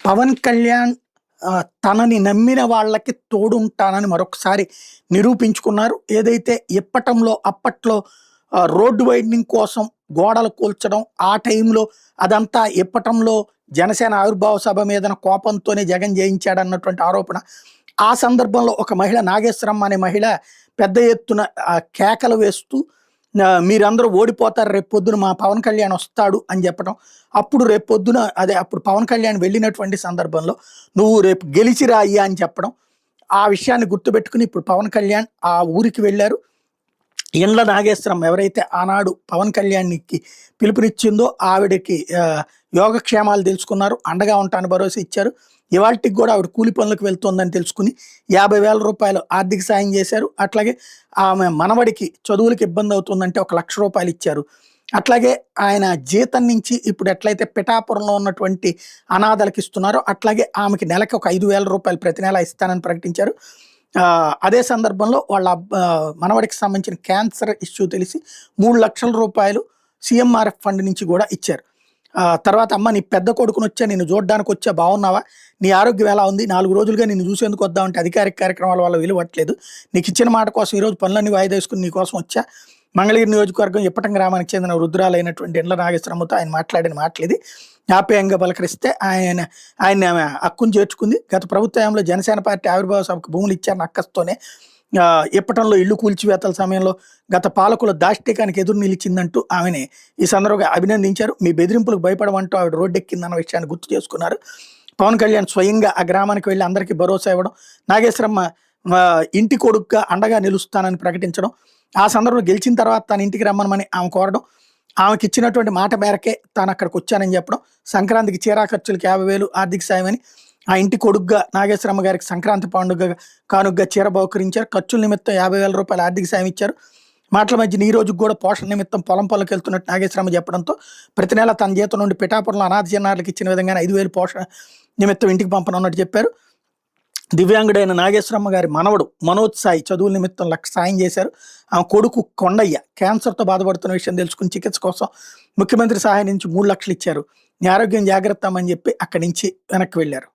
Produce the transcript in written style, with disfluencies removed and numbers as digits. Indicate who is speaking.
Speaker 1: పవన్ కళ్యాణ్ తనని నమ్మిన వాళ్ళకి తోడుంటానని మరొకసారి నిరూపించుకున్నారు. ఏదైతే అప్పట్లో రోడ్డు వైడనింగ్ కోసం గోడలు కూల్చడం, ఆ టైంలో అదంతా ఇప్పటంలో జనసేన ఆవిర్భావ సభ మీదన కోపంతోనే జగన్ జయించాడన్నటువంటి ఆరోపణ. ఆ సందర్భంలో ఒక మహిళ నాగేశ్వరమ్మ అనే మహిళ పెద్ద ఎత్తున కేకలు వేస్తూ మీరందరూ ఓడిపోతారు, రేపొద్దున మా పవన్ కళ్యాణ్ వస్తాడు అని చెప్పడం. అప్పుడు రేపొద్దున అప్పుడు పవన్ కళ్యాణ్ వెళ్ళినటువంటి సందర్భంలో నువ్వు రేపు గెలిచి రా అయ్యా అని చెప్పడం. ఆ విషయాన్ని గుర్తుపెట్టుకుని ఇప్పుడు పవన్ కళ్యాణ్ ఆ ఊరికి వెళ్ళారు. ఇండ్ల నాగేశ్వరం ఎవరైతే ఆనాడు పవన్ కళ్యాణ్కి పిలుపునిచ్చిందో ఆవిడకి యోగక్షేమాలు తెలుసుకున్నారు, అండగా ఉంటాను భరోసా ఇచ్చారు. ఇవాళకి కూడా ఆవిడ కూలి పనులకు వెళ్తోందని తెలుసుకుని 50,000 రూపాయలు ఆర్థిక సాయం చేశారు. అట్లాగే ఆమె మనవడికి చదువులకు ఇబ్బంది అవుతుందంటే 1,00,000 రూపాయలు ఇచ్చారు. అట్లాగే ఆయన జీతం నుంచి ఇప్పుడు ఎట్లయితే పిఠాపురంలో ఉన్నటువంటి అనాథలకు ఇస్తున్నారో అట్లాగే ఆమెకి నెలకి ఒక 5,000 రూపాయలు ప్రతి నెల ఇస్తానని ప్రకటించారు. అదే సందర్భంలో వాళ్ళ మనవడికి సంబంధించిన క్యాన్సర్ ఇష్యూ తెలిసి 3,00,000 రూపాయలు సీఎంఆర్ఎఫ్ ఫండ్ నుంచి కూడా ఇచ్చారు. తర్వాత అమ్మ నీ పెద్ద కొడుకుని వచ్చా, నేను చూడడానికి వచ్చా, బాగున్నావా, నీ ఆరోగ్యం ఎలా ఉంది, 4 రోజులుగా నిన్ను చూసేందుకు వద్దామంటే అధికారిక కార్యక్రమాల వల్ల విలువట్లేదు, నీకు ఇచ్చిన మాట కోసం ఈరోజు పనులన్నీ వాయిదా వేసుకుని నీ కోసం వచ్చా. మంగళగిరి నియోజకవర్గం ఇప్పటం గ్రామానికి చెందిన వృద్ధురాలైనటువంటి ఇండ్ల నాగేశ్వరమ్మతో ఆయన మాట్లాడిన మాటలేది. ఆప్యాయంగా పలకరిస్తే ఆయన హక్కును చేర్చుకుంది. గత ప్రభుత్వంలో జనసేన పార్టీ ఆవిర్భావ సభకు భూములు ఇచ్చారని అక్కస్తోనే ఇప్పటంలో ఇల్లు కూల్చివేతల సమయంలో గత పాలకుల దాష్టికానికి ఎదురు నిలిచిందంటూ ఆమెని ఈ సందర్భంగా అభినందించారు. మీ బెదిరింపులకు భయపడమంటూ ఆవిడ రోడ్డెక్కిందన్న విషయాన్ని గుర్తు చేసుకున్నారు. పవన్ కళ్యాణ్ స్వయంగా ఆ గ్రామానికి వెళ్ళి అందరికీ భరోసా ఇవ్వడం, నాగేశ్వరమ్మ ఇంటి కొడుకుగా అండగా నిలుస్తానని ప్రకటించడం, ఆ సందర్భంలో గెలిచిన తర్వాత తన ఇంటికి రమ్మనమని ఆమె కోరడం, ఆమెకి ఇచ్చినటువంటి మాట మేరకే తాను అక్కడికి వచ్చానని చెప్పడం, సంక్రాంతికి చీరా ఖర్చులకు 50,000 ఆర్థిక సాయమని, ఆ ఇంటి కొడుగ్గా నాగేశ్వరమ్మ గారికి సంక్రాంతి పండుగ కానుగ్గా చీర బహుకరించారు. ఖర్చుల నిమిత్తం 50,000 రూపాయలు ఆర్థిక సాయం ఇచ్చారు. మాటల మధ్య ఈ రోజుకి కూడా పోషణ నిమిత్తం పొలం పనులకు వెళ్తున్నట్టు నాగేశ్వరమ్మ చెప్పడంతో ప్రతి నెల తన జీతం నుండి పిఠాపురంలో అనాథ చిన్నారులకు ఇచ్చిన విధంగానే 5,000 పోషణ నిమిత్తం ఇంటికి పంపనున్నట్టు చెప్పారు. దివ్యాంగుడైన నాగేశ్వరమ్మ గారి మనవడు మనోజ్ సాయి చదువుల నిమిత్తం 1,00,000 సాయం చేశారు. ఆమె కొడుకు కొండయ్య క్యాన్సర్తో బాధపడుతున్న విషయం తెలుసుకుని చికిత్స కోసం ముఖ్యమంత్రి సహాయం నుంచి 3,00,000 ఇచ్చారు. నీ ఆరోగ్యం జాగ్రత్త అని చెప్పి అక్కడి నుంచి వెనక్కి వెళ్ళారు.